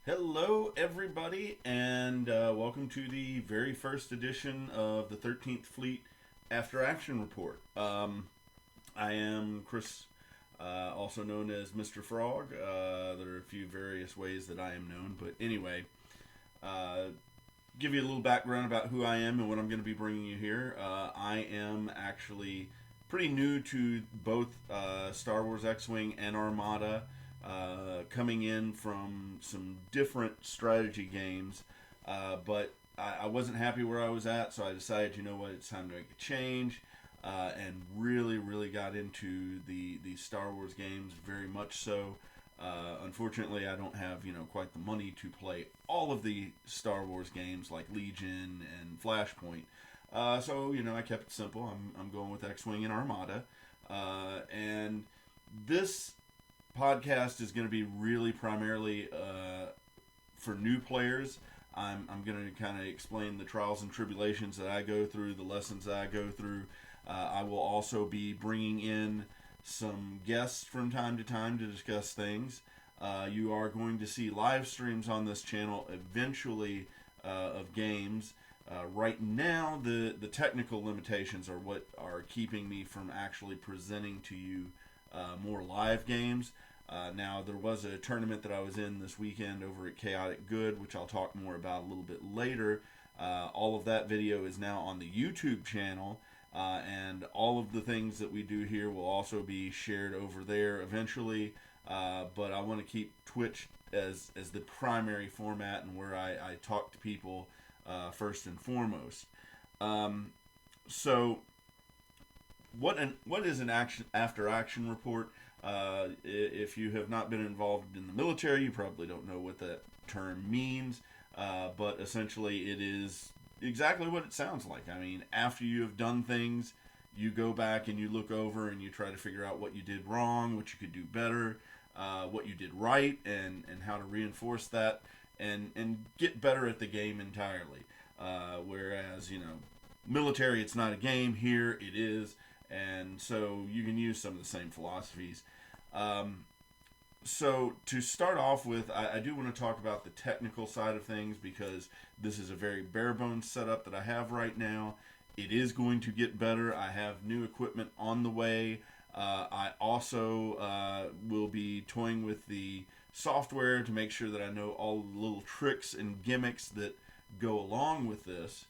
Hello, everybody, and welcome to the very first edition of the 13th Fleet After Action Report. I am Chris, also known as Mr. Frog. There are a few various ways that I am known, but anyway, uh, give you a little background about who I am and what I'm going to be bringing you here. I am actually pretty new to both Star Wars X-Wing and Armada, coming in from some different strategy games, but I wasn't happy where I was at, so I decided, you know what, it's time to make a change, and really got into the Star Wars games very much so. Unfortunately, I don't have quite the money to play all of the Star Wars games like Legion and Flashpoint. So I kept it simple. I'm going with X-Wing and Armada, and this podcast is going to be really primarily for new players. I'm going to kind of explain the trials and tribulations that I go through, the lessons that I go through. I will also be bringing in some guests from time to time to discuss things. You are going to see live streams on this channel eventually of games. Right now, the technical limitations are what are keeping me from actually presenting to you more live games. Now, there was a tournament that I was in this weekend over at Chaotic Good, which I'll talk more about a little bit later. All of that video is now on the YouTube channel, and all of the things that we do here will also be shared over there eventually. But I want to keep Twitch as the primary format and where I talk to people first and foremost. So, what is an after action report? If you have not been involved in the military, you probably don't know what that term means. But essentially, it is exactly what it sounds like. I mean, after you have done things, you go back and you look over and you try to figure out what you did wrong, what you could do better, what you did right, and how to reinforce that and get better at the game entirely. Whereas, military, it's not a game. Here, it is. And so you can use some of the same philosophies. So to start off with, I do want to talk about the technical side of things because this is a very bare bones setup that I have right now. It is going to get better. I have new equipment on the way. I also will be toying with the software to make sure that I know all the little tricks and gimmicks that go along with this.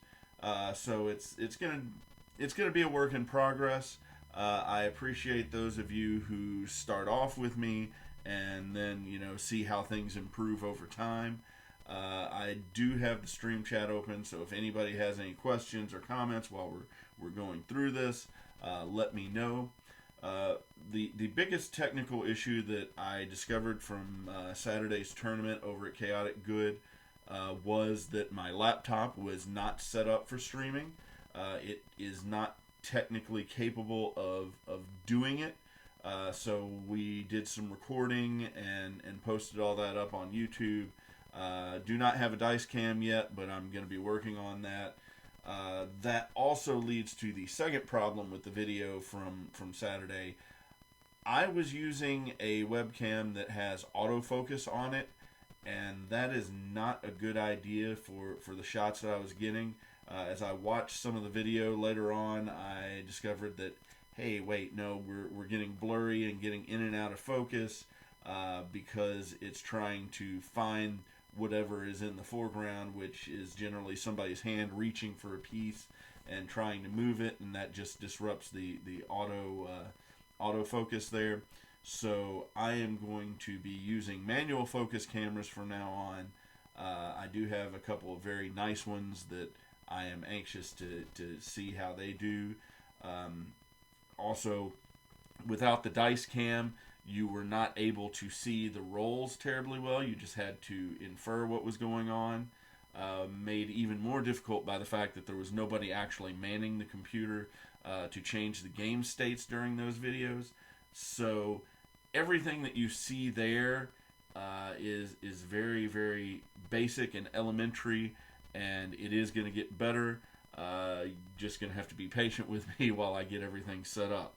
So it's gonna be a work in progress. I appreciate those of you who start off with me and then see how things improve over time. I do have the stream chat open, so if anybody has any questions or comments while we're going through this, let me know. The biggest technical issue that I discovered from Saturday's tournament over at Chaotic Good was that my laptop was not set up for streaming. It is not technically capable of doing it. So we did some recording and posted all that up on YouTube. Do not have a dice cam yet, but I'm going to be working on that. That also leads to the second problem with the video from Saturday. I was using a webcam that has autofocus on it, and that is not a good idea for the shots that I was getting. As I watched some of the video later on, I discovered that, hey, wait, no, we're getting blurry and getting in and out of focus because it's trying to find whatever is in the foreground, which is generally somebody's hand reaching for a piece and trying to move it, and that just disrupts the autofocus there. So I am going to be using manual focus cameras from now on. I do have a couple of very nice ones that I am anxious to see how they do. Also, without the dice cam, you were not able to see the rolls terribly well. You just had to infer what was going on. Made even more difficult by the fact that there was nobody actually manning the computer to change the game states during those videos. So everything that you see there is very, very basic and elementary, and it is going to get better. Just going to have to be patient with me while I get everything set up.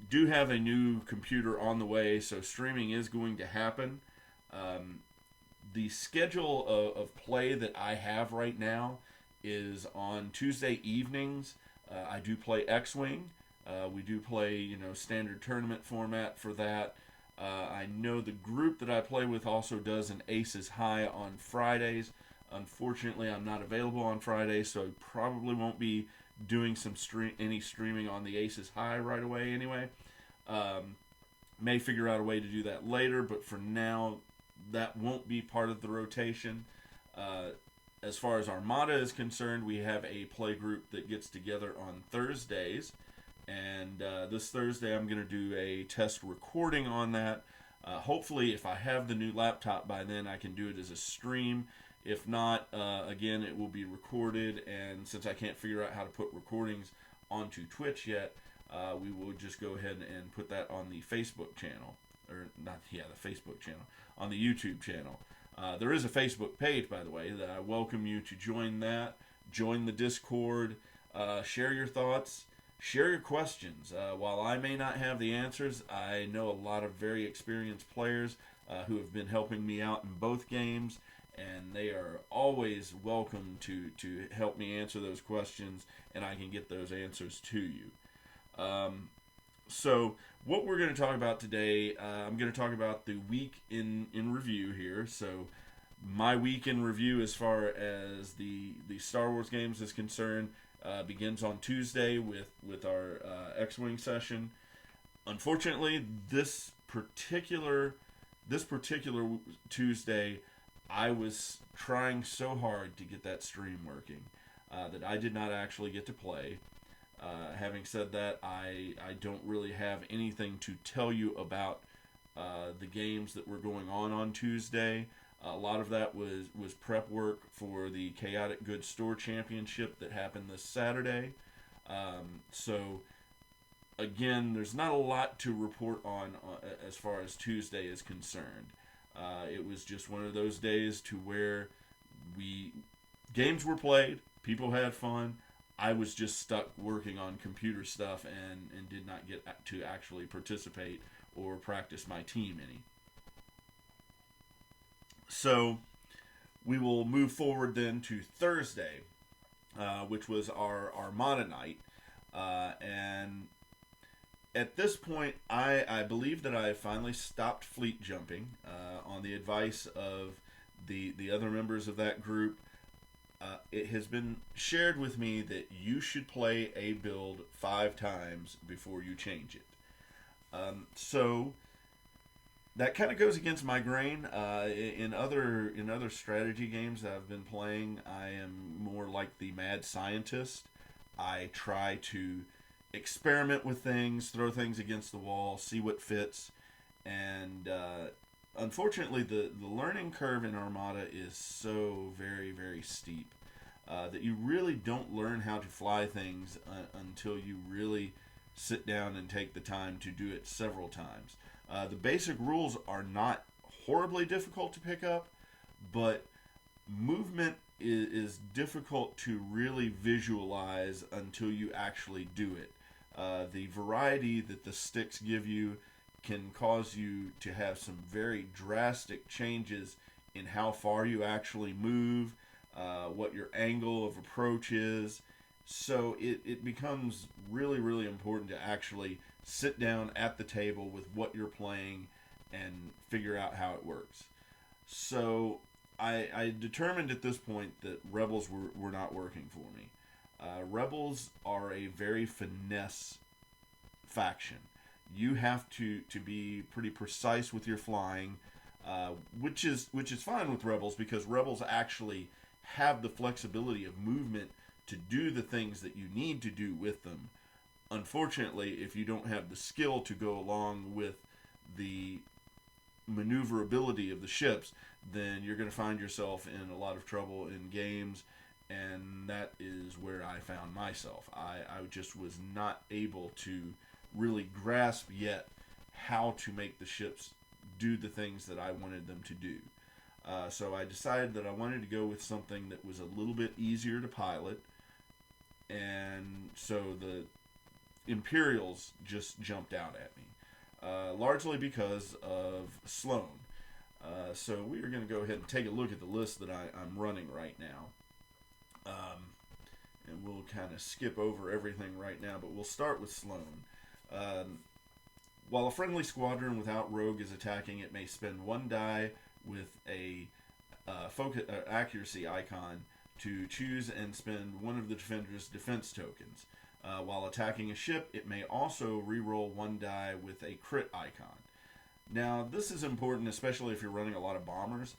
do have a new computer on the way, so streaming is going to happen. Um, the schedule of play that I have right now is on Tuesday evenings. I do play X-Wing. We do play, standard tournament format for that. I know the group that I play with also does an Aces High on Fridays. Unfortunately, I'm not available on Fridays, so I probably won't be doing any streaming on the Aces High right away anyway. May figure out a way to do that later, but for now, that won't be part of the rotation. As far as Armada is concerned, we have a play group that gets together on Thursdays. And this Thursday, I'm going to do a test recording on that. Hopefully, if I have the new laptop by then, I can do it as a stream. If not, again, it will be recorded. And since I can't figure out how to put recordings onto Twitch yet, we will just go ahead and put that on the Facebook channel. Or, not, yeah, the Facebook channel. On the YouTube channel. There is a Facebook page, by the way, that I welcome you to join that. Join the Discord. Share your thoughts. Share your questions. While I may not have the answers, I know a lot of very experienced players who have been helping me out in both games, and they are always welcome to help me answer those questions, and I can get those answers to you. So what we're going to talk about today, I'm going to talk about the week in review here. So my week in review as far as the Star Wars games is concerned begins on Tuesday with our X-Wing session. Unfortunately, this particular Tuesday, I was trying so hard to get that stream working that I did not actually get to play. Having said that, I don't really have anything to tell you about the games that were going on Tuesday. A lot of that was prep work for the Chaotic Good Store Championship that happened this Saturday. So, again, there's not a lot to report on as far as Tuesday is concerned. It was just one of those days to where games were played, people had fun. I was just stuck working on computer stuff and did not get to actually participate or practice my team any. So we will move forward then to Thursday, which was our Armada night. And at this point, I believe that I finally stopped fleet jumping on the advice of the other members of that group. It has been shared with me that you should play a build 5 times before you change it. So that kind of goes against my grain. In other strategy games that I've been playing, I am more like the mad scientist. I try to experiment with things, throw things against the wall, see what fits, and unfortunately, the learning curve in Armada is so very, very steep that you really don't learn how to fly things until you really sit down and take the time to do it several times. The basic rules are not horribly difficult to pick up, but movement is difficult to really visualize until you actually do it. The variety that the sticks give you can cause you to have some very drastic changes in how far you actually move, what your angle of approach is. So it becomes really, really important to actually sit down at the table with what you're playing and figure out how it works. So I determined at this point that Rebels were not working for me. Rebels are a very finesse faction. You have to be pretty precise with your flying, which is fine with Rebels because Rebels actually have the flexibility of movement to do the things that you need to do with them. Unfortunately, if you don't have the skill to go along with the maneuverability of the ships, then you're going to find yourself in a lot of trouble in games, and that is where I found myself. I just was not able to really grasp yet how to make the ships do the things that I wanted them to do. So I decided that I wanted to go with something that was a little bit easier to pilot, and so the Imperials just jumped out at me, largely because of Sloane. So we are going to go ahead and take a look at the list that I'm running right now. And we'll kind of skip over everything right now, but we'll start with Sloane. While a friendly squadron without rogue is attacking, it may spend one die with a focus accuracy icon to choose and spend one of the defender's defense tokens. While attacking a ship, it may also reroll one die with a crit icon. Now, this is important, especially if you're running a lot of bombers,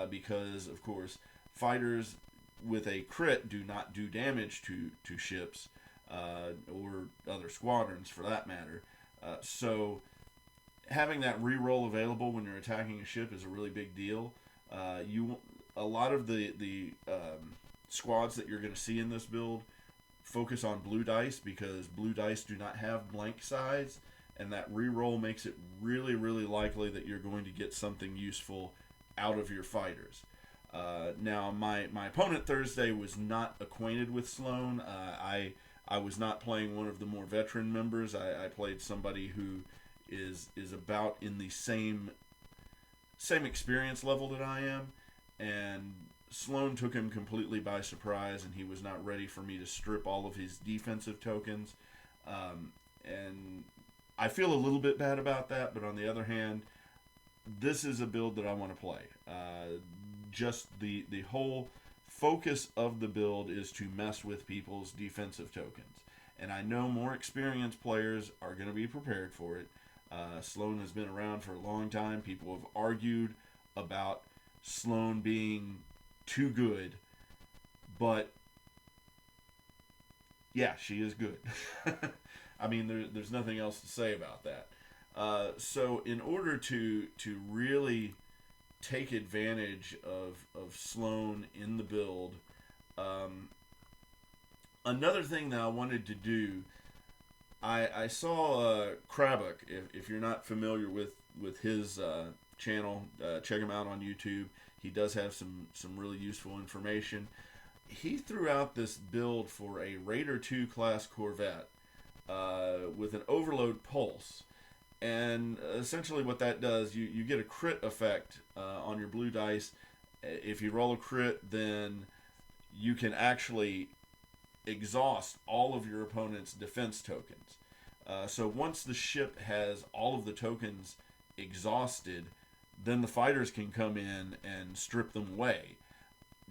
because, of course, fighters with a crit do not do damage to ships or other squadrons, for that matter. So, having that reroll available when you're attacking a ship is a really big deal. A lot of the squads that you're going to see in this build focus on blue dice, because blue dice do not have blank sides, and that reroll makes it really, really likely that you're going to get something useful out of your fighters. Now, my opponent Thursday was not acquainted with Sloane. I was not playing one of the more veteran members. I played somebody who is about in the same experience level that I am, and Sloane took him completely by surprise, and he was not ready for me to strip all of his defensive tokens. And I feel a little bit bad about that, but on the other hand, this is a build that I want to play. Just the whole focus of the build is to mess with people's defensive tokens. And I know more experienced players are going to be prepared for it. Sloane has been around for a long time. People have argued about Sloane being too good, but yeah, she is good. I mean, there's nothing else to say about that. So in order to really take advantage of Sloane in the build, another thing that I wanted to do, I saw Krabuk. If you're not familiar with his channel, check him out on YouTube. He does have some really useful information. He threw out this build for a Raider 2 class Corvette with an overload pulse. And essentially what that does, you get a crit effect on your blue dice. If you roll a crit, then you can actually exhaust all of your opponent's defense tokens. So once the ship has all of the tokens exhausted, then the fighters can come in and strip them away,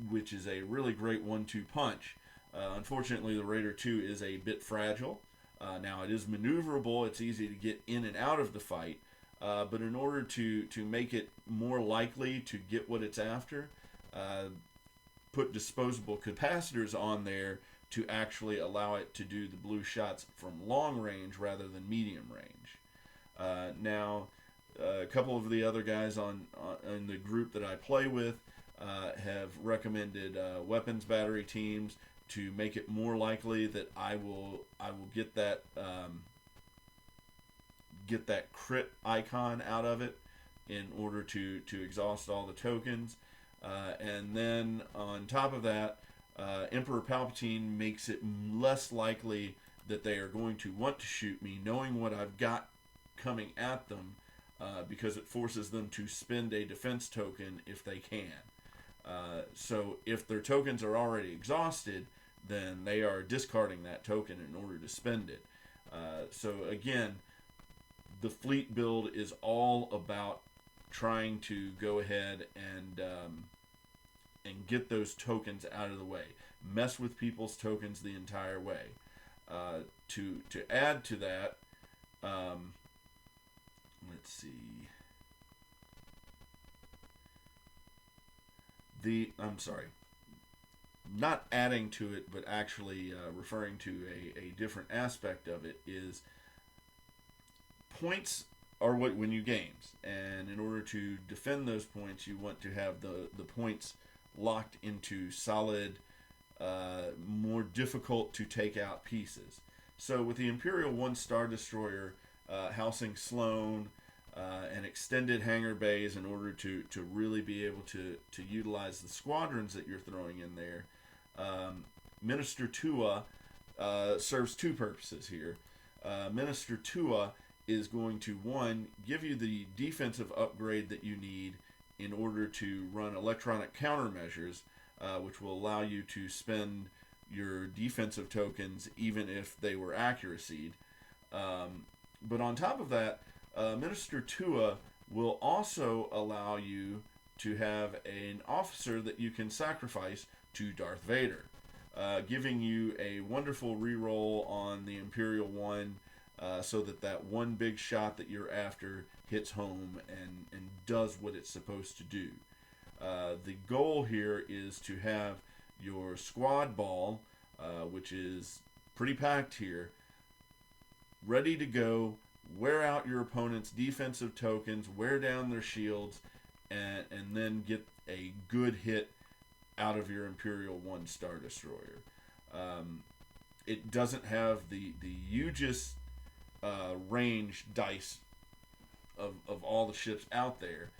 which is a really great 1-2 punch. Unfortunately, the Raider 2 is a bit fragile. Now, it is maneuverable. It's easy to get in and out of the fight. But in order to make it more likely to get what it's after, put disposable capacitors on there to actually allow it to do the blue shots from long range rather than medium range. Now, a couple of the other guys in the group that I play with have recommended weapons battery teams to make it more likely that I will get that crit icon out of it in order to exhaust all the tokens. And then on top of that, Emperor Palpatine makes it less likely that they are going to want to shoot me, knowing what I've got coming at them, because it forces them to spend a defense token if they can. So if their tokens are already exhausted, then they are discarding that token in order to spend it. So again, the fleet build is all about trying to go ahead and get those tokens out of the way. Mess with people's tokens the entire way. To add to that, let's see. Not adding to it, but actually referring to a different aspect of it is points are what win you games, and in order to defend those points, you want to have the points locked into solid, more difficult to take out pieces. So with the Imperial 1 Star Destroyer housing Sloane and extended hangar bays in order to really be able to utilize the squadrons that you're throwing in there, Minister Tua serves two purposes here. Minister Tua is going to, one, give you the defensive upgrade that you need in order to run electronic countermeasures, which will allow you to spend your defensive tokens even if they were accuracied. But on top of that, Minister Tua will also allow you to have an officer that you can sacrifice to Darth Vader, giving you a wonderful reroll on the Imperial One, so that one big shot that you're after hits home and does what it's supposed to do. The goal here is to have your squad ball, which is pretty packed here, ready to go, wear out your opponent's defensive tokens, wear down their shields, and then get a good hit out of your Imperial One Star Destroyer. It doesn't have the hugest range dice of all the ships out there,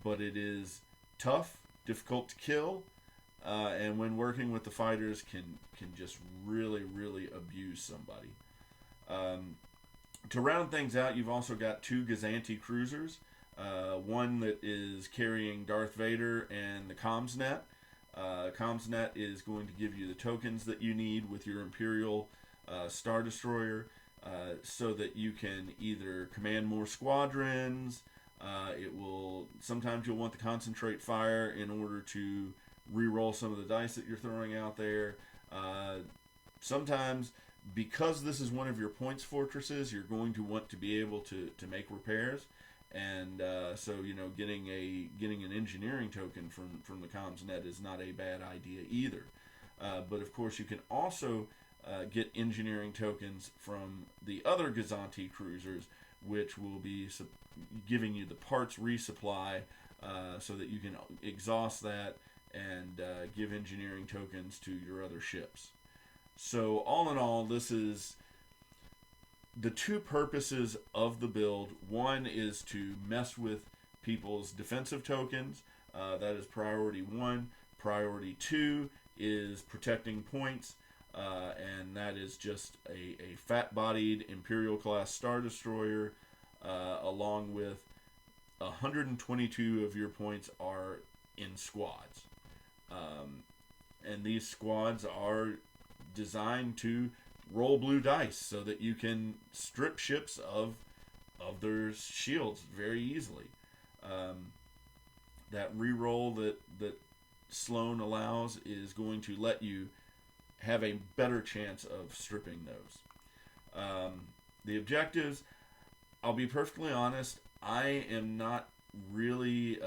but it is tough, difficult to kill, and when working with the fighters can just really, really abuse somebody. To round things out, you've also got 2 Gazanti cruisers, one that is carrying Darth Vader and the Commsnet. Commsnet is going to give you the tokens that you need with your Imperial Star Destroyer, so that you can either command more squadrons. Sometimes you'll want to concentrate fire in order to re-roll some of the dice that you're throwing out there. Sometimes, because this is one of your points fortresses, you're going to want to be able to make repairs, and so getting an engineering token from the Commsnet is not a bad idea either. But of course, you can also get engineering tokens from the other Gazanti cruisers, which will be giving you the parts resupply, so that you can exhaust that and give engineering tokens to your other ships. So all in all, this is the 2 purposes of the build. One is to mess with people's defensive tokens. That is priority 1. Priority 2 is protecting points. And that is just a fat-bodied Imperial class Star Destroyer, along with 122 of your points are in squads. And these squads are designed to roll blue dice so that you can strip ships of their shields very easily. That reroll that Sloan allows is going to let you have a better chance of stripping those. The objectives, I'll be perfectly honest, I am not really...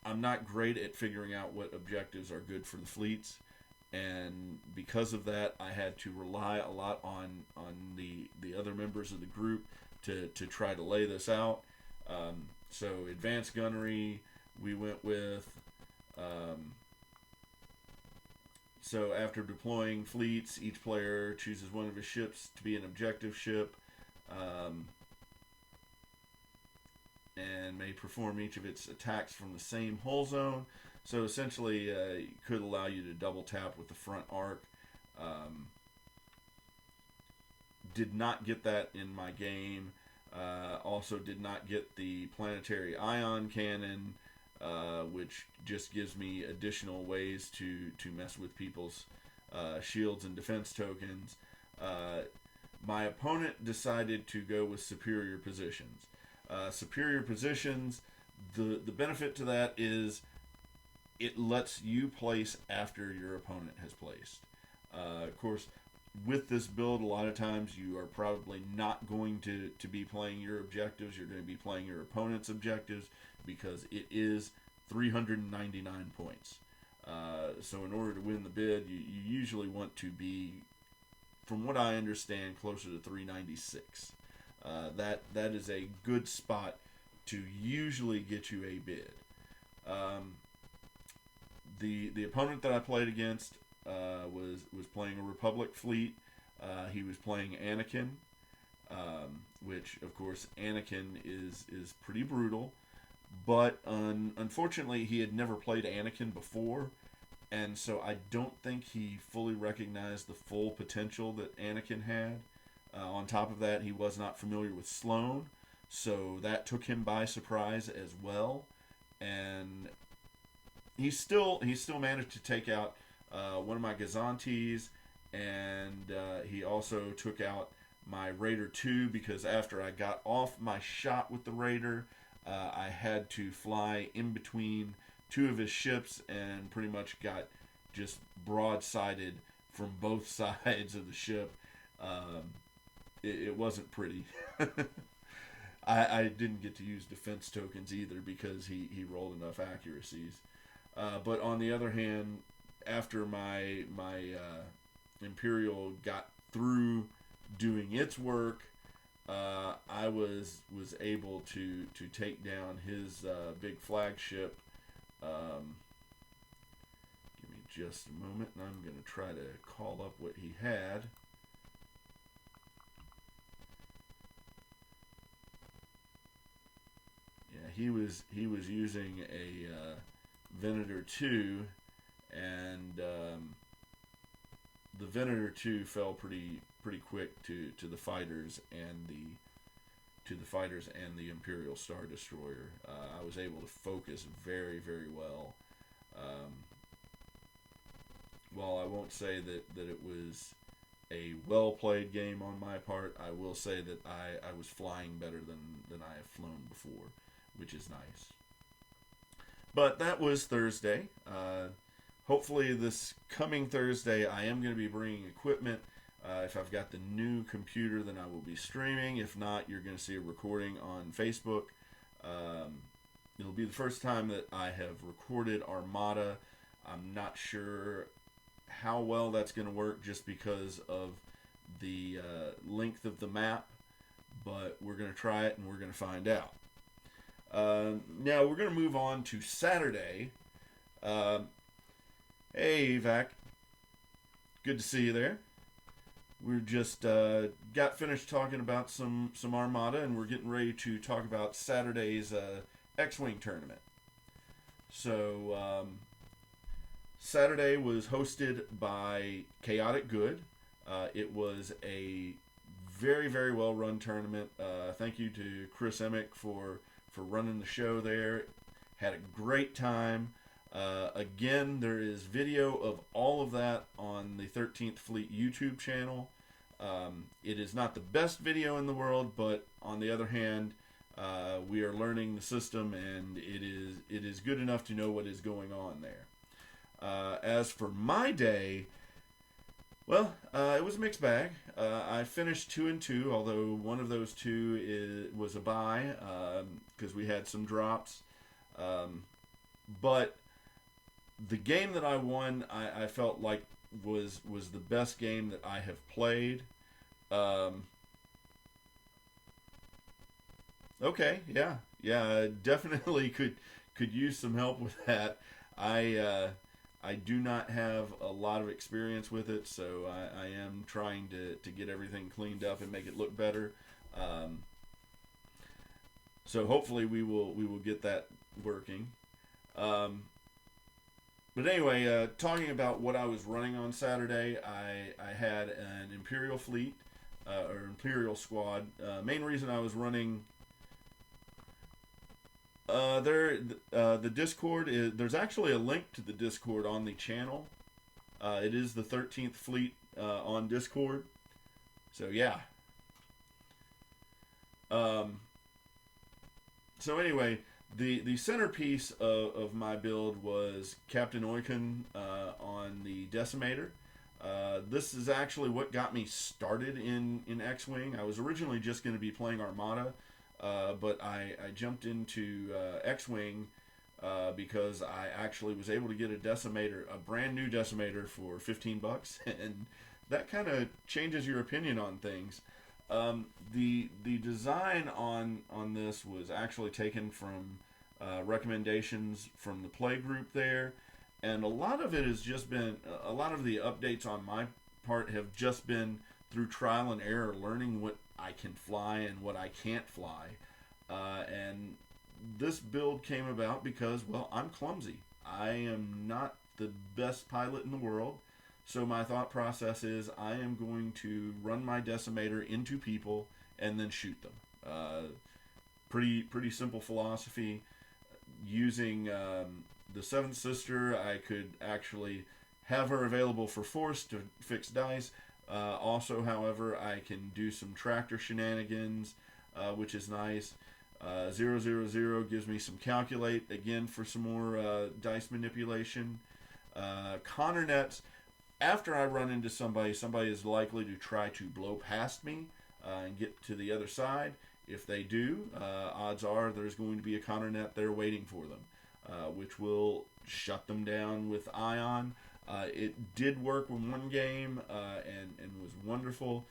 I'm not great at figuring out what objectives are good for the fleets, and because of that, I had to rely a lot on the other members of the group to try to lay this out. So advanced gunnery, we went with... So after deploying fleets, each player chooses one of his ships to be an objective ship, and may perform each of its attacks from the same hull zone. So essentially, it could allow you to double tap with the front arc. Did not get that in my game. Also did not get the planetary ion cannon, which just gives me additional ways to mess with people's shields and defense tokens. My opponent decided to go with superior positions. Superior positions, the benefit to that is it lets you place after your opponent has placed. Of course, with this build, a lot of times you are probably not going to be playing your objectives. You're going to be playing your opponent's objectives because it is 399 points. So in order to win the bid, you usually want to be, from what I understand, closer to 396. That is a good spot to usually get you a bid. The opponent that I played against was playing a Republic fleet. He was playing Anakin, which of course Anakin is pretty brutal, but unfortunately he had never played Anakin before, and so I don't think he fully recognized the full potential that Anakin had. On top of that, he was not familiar with Sloane, so that took him by surprise as well. And he still managed to take out one of my Gazantes, and he also took out my Raider 2 because after I got off my shot with the Raider, I had to fly in between two of his ships and pretty much got just broadsided from both sides of the ship. It wasn't pretty. I didn't get to use defense tokens either because he rolled enough accuracies. But on the other hand, after my Imperial got through doing its work, I was able to take down his big flagship. Give me just a moment, and I'm going to try to call up what he had. Yeah, he was using a Venator 2, and the Venator 2 fell pretty quick to the fighters and the Imperial Star Destroyer. I was able to focus very, very well. While I won't say that it was a well-played game on my part, I will say that I was flying better than I have flown before, which is nice. But that was Thursday. Hopefully this coming Thursday I am going to be bringing equipment. If I've got the new computer, then I will be streaming. If not, you're going to see a recording on Facebook. It'll be the first time that I have recorded Armada. I'm not sure how well that's going to work just because of the length of the map, but we're going to try it and we're going to find out. Now we're going to move on to Saturday. Hey, Vac. Good to see you there. We just got finished talking about some Armada, and we're getting ready to talk about Saturday's X-Wing tournament. So, Saturday was hosted by Chaotic Good. It was a very, very well-run tournament. Thank you to Chris Emick for running the show there. Had a great time. Again, there is video of all of that on the 13th Fleet YouTube channel. It is not the best video in the world, but on the other hand, we are learning the system, and it is good enough to know what is going on there. As for my day, well, it was a mixed bag. I finished 2-2, although one of those two was a bye because we had some drops. But the game that I won, I felt like was the best game that I have played. Okay, yeah, definitely could use some help with that. I do not have a lot of experience with it, so I am trying to get everything cleaned up and make it look better. So hopefully we will get that working. But anyway, talking about what I was running on Saturday, I had an Imperial fleet, or Imperial squad. Main reason I was running the Discord is, there's actually a link to the Discord on the channel. It is the 13th Fleet on Discord. So yeah. So anyway, the centerpiece of my build was Captain Oiken on the Decimator. This is actually what got me started in X-Wing. I was originally just going to be playing Armada, but I jumped into X-Wing because I actually was able to get a brand new Decimator for $15, and that kind of changes your opinion on things. The design on this was actually taken from recommendations from the play group there, and a lot of it has just been, a lot of the updates on my part have just been through trial and error, learning what I can fly and what I can't fly. And this build came about because, well, I'm clumsy. I am not the best pilot in the world. So my thought process is I am going to run my decimator into people and then shoot them. Pretty simple philosophy. Using the Seventh Sister, I could actually have her available for force to fix dice. Also, however, I can do some tractor shenanigans, which is nice. 000 gives me some calculate, again, for some more dice manipulation. Connor nets, after I run into somebody is likely to try to blow past me and get to the other side. If they do, odds are there's going to be a Connor net there waiting for them, which will shut them down with ion. It did work in one game and was wonderful.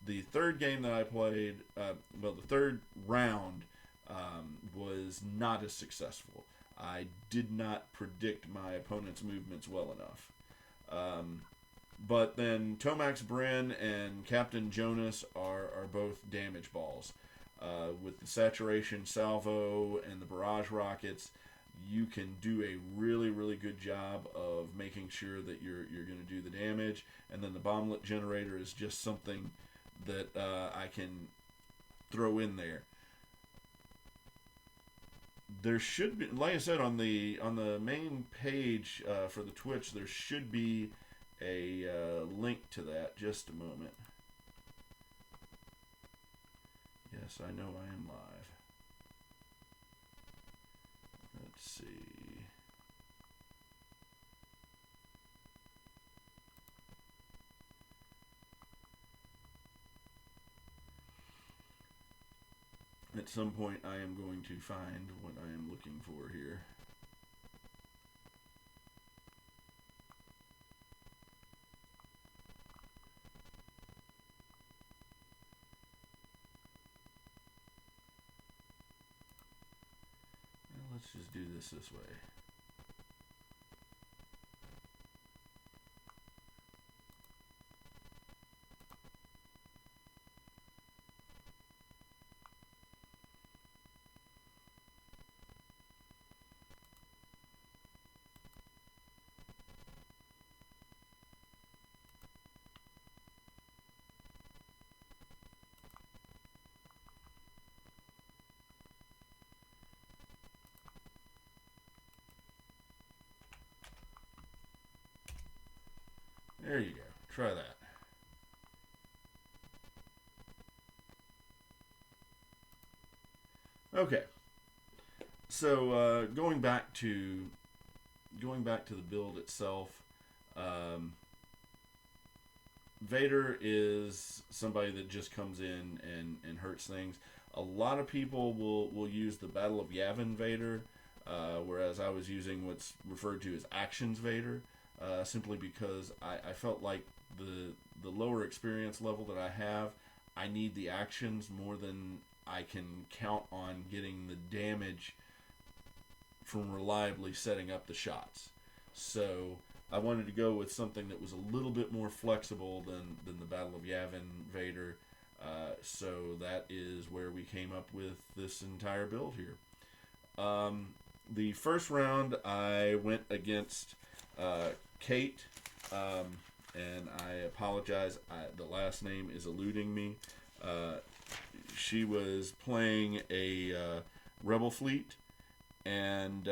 The third game that I played, the third round, was not as successful. I did not predict my opponent's movements well enough. But then Tomax Bryn and Captain Jonas are both damage balls. With the saturation salvo and the barrage rockets, you can do a really, really good job of making sure that you're going to do the damage. And then the bomblet generator is just something that I can throw in there. There should be, like I said, on the main page for the Twitch, there should be a link to that. Just a moment. Yes, I know I am live. Let's see. At some point, I am going to find what I am looking for here. Well, let's just do this way. There you go. Try that. Okay. So going back to the build itself, Vader is somebody that just comes in and hurts things. A lot of people will use the Battle of Yavin Vader, whereas I was using what's referred to as Actions Vader. Simply because I felt like the lower experience level that I have, I need the actions more than I can count on getting the damage from reliably setting up the shots. So I wanted to go with something that was a little bit more flexible than the Battle of Yavin Vader. So that is where we came up with this entire build here. The first round I went against Kate, and I apologize, the last name is eluding me. She was playing a Rebel fleet, and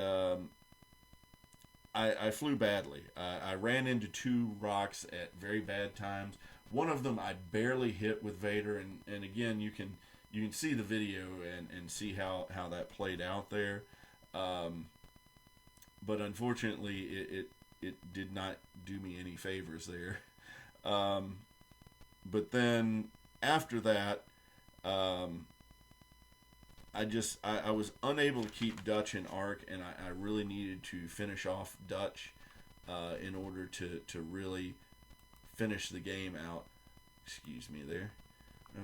I flew badly. I ran into two rocks at very bad times. One of them I barely hit with Vader, and again, you can see the video and see how that played out there. But unfortunately, it did not do me any favors there. But then after that, I was unable to keep Dutch in arc, and I really needed to finish off Dutch in order to really finish the game out. Excuse me there.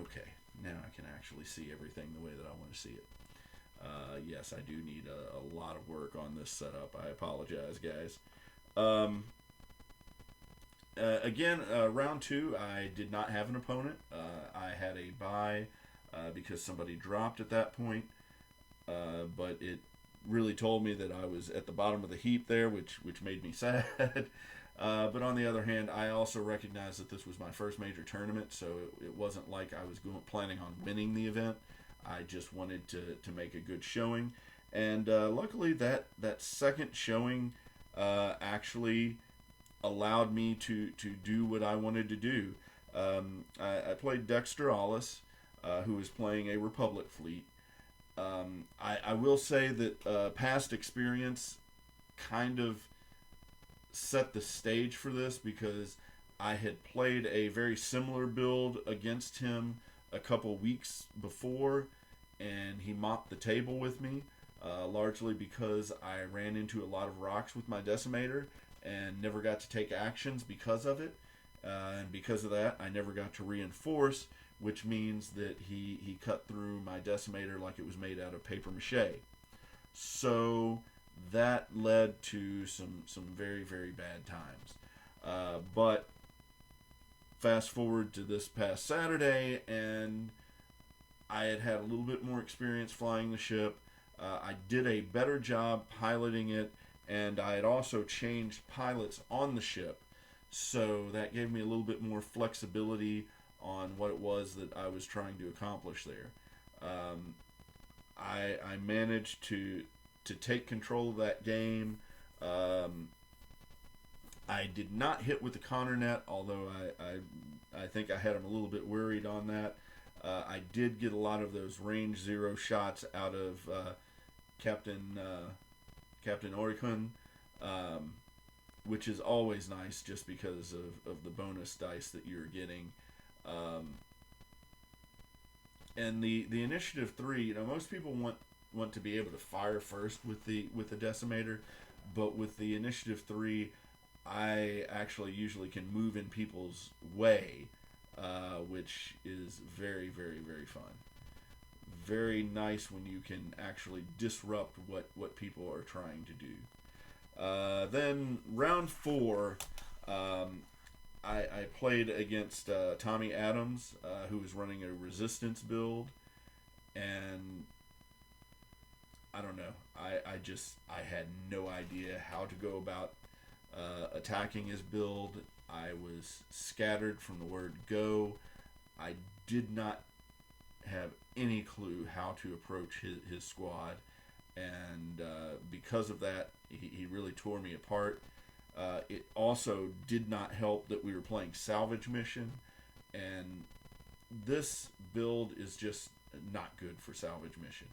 Okay, now I can actually see everything the way that I want to see it. Yes, I do need a lot of work on this setup. I apologize, guys. Again, round two, I did not have an opponent. I had a bye because somebody dropped at that point. But really told me that I was at the bottom of the heap there, which made me sad. But on the other hand, I also recognized that this was my first major tournament, so it wasn't like I was planning on winning the event. I just wanted to make a good showing, and luckily that second showing actually allowed me to do what I wanted to do. I played Dexter Allis, who was playing a Republic fleet. I will say that past experience kind of set the stage for this, because I had played a very similar build against him a couple weeks before, and he mopped the table with me, largely because I ran into a lot of rocks with my Decimator and never got to take actions because of it. And because of that, I never got to reinforce, which means that he cut through my Decimator like it was made out of paper mache. So that led to some very, very bad times. But fast forward to this past Saturday, and I had a little bit more experience flying the ship. I did a better job piloting it, and I had also changed pilots on the ship. So that gave me a little bit more flexibility on what it was that I was trying to accomplish there. I managed to take control of that game. I did not hit with the Connor net, although I think I had him a little bit worried on that. I did get a lot of those range 0 shots out of Captain Orikun, which is always nice just because of the bonus dice that you're getting. And the Initiative 3, most people want to be able to fire first with the Decimator, but with the Initiative 3, I actually usually can move in people's way, which is very, very, very fun. Very nice when you can actually disrupt what people are trying to do. Then round 4, I played against Tommy Adams, who was running a resistance build, and I don't know. I had no idea how to go about attacking his build. I was scattered from the word go. I did not have any clue how to approach his squad, and because of that, he really tore me apart. It also did not help that we were playing salvage mission, and this build is just not good for salvage mission.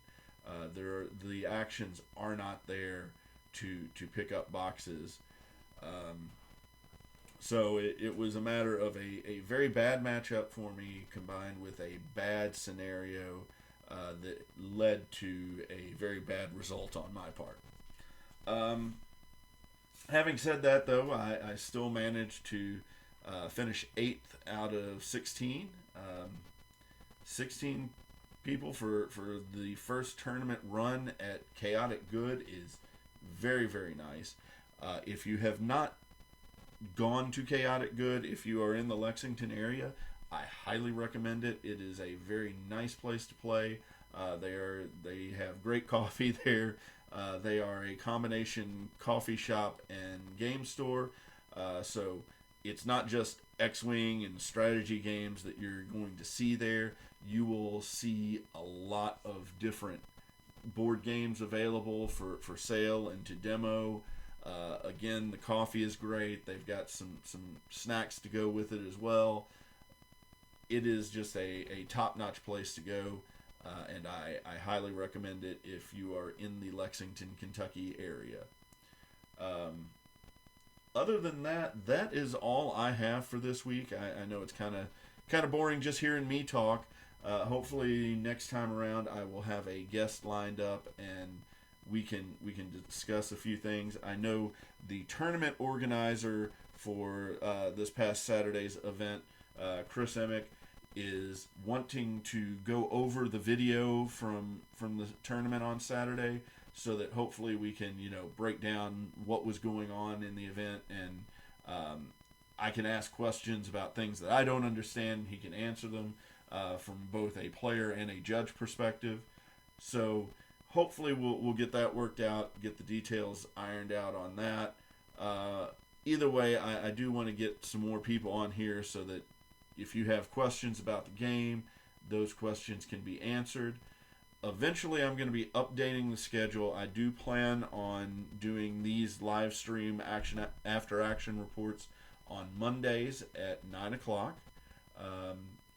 The actions are not there to pick up boxes. So it was a matter of a very bad matchup for me, combined with a bad scenario that led to a very bad result on my part. Having said that, though, I still managed to finish 8th out of 16. 16 people for the first tournament run at Chaotic Good is very, very nice. If you have not gone to Chaotic Good, if you are in the Lexington area, I highly recommend it. It is a very nice place to play. They have great coffee there. They are a combination coffee shop and game store. So it's not just X-Wing and strategy games that you're going to see there. You will see a lot of different board games available for sale and to demo. Again, the coffee is great. They've got some snacks to go with it as well. It is just a top-notch place to go, and I highly recommend it if you are in the Lexington, Kentucky area. Other than that, that is all I have for this week. I know it's kind of boring just hearing me talk. Hopefully next time around I will have a guest lined up and we can discuss a few things. I know the tournament organizer for this past Saturday's event, Chris Emick, is wanting to go over the video from the tournament on Saturday, so that hopefully we can break down what was going on in the event, and I can ask questions about things that I don't understand. He can answer them from both a player and a judge perspective. So hopefully we'll get that worked out, get the details ironed out on that. Either way, I do want to get some more people on here so that if you have questions about the game, those questions can be answered. Eventually, I'm going to be updating the schedule. I do plan on doing these live stream after action reports on Mondays at 9 o'clock.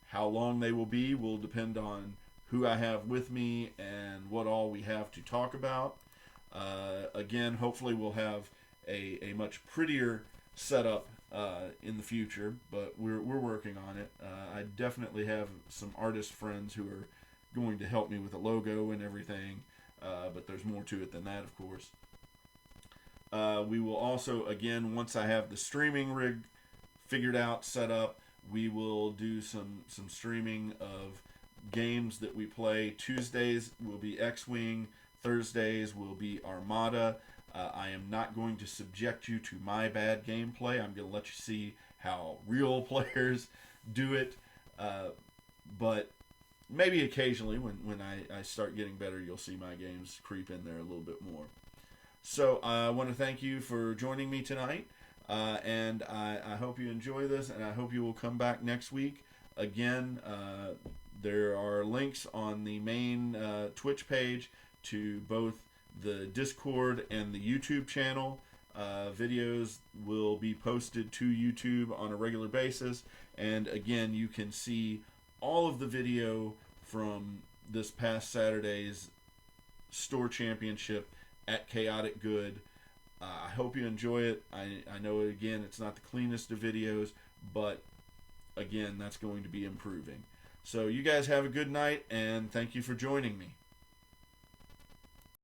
How long they will be will depend on who I have with me and what all we have to talk about. Again, hopefully we'll have a much prettier setup in the future, but we're working on it. I definitely have some artist friends who are going to help me with the logo and everything, but there's more to it than that, of course. We will also, again, once I have the streaming rig figured out, set up, we will do some streaming of games that we play. Tuesdays will be X-Wing, Thursdays will be Armada. I am not going to subject you to my bad gameplay. I'm going to let you see how real players do it. But maybe occasionally when I start getting better, you'll see my games creep in there a little bit more. So I want to thank you for joining me tonight. And I hope you enjoy this, and I hope you will come back next week. Again, there are links on the main Twitch page to both the Discord and the YouTube channel. Videos will be posted to YouTube on a regular basis, and again, you can see all of the video from this past Saturday's store championship at Chaotic Good. I hope you enjoy it. I know, again, it's not the cleanest of videos, but again, that's going to be improving. So you guys have a good night, and thank you for joining me.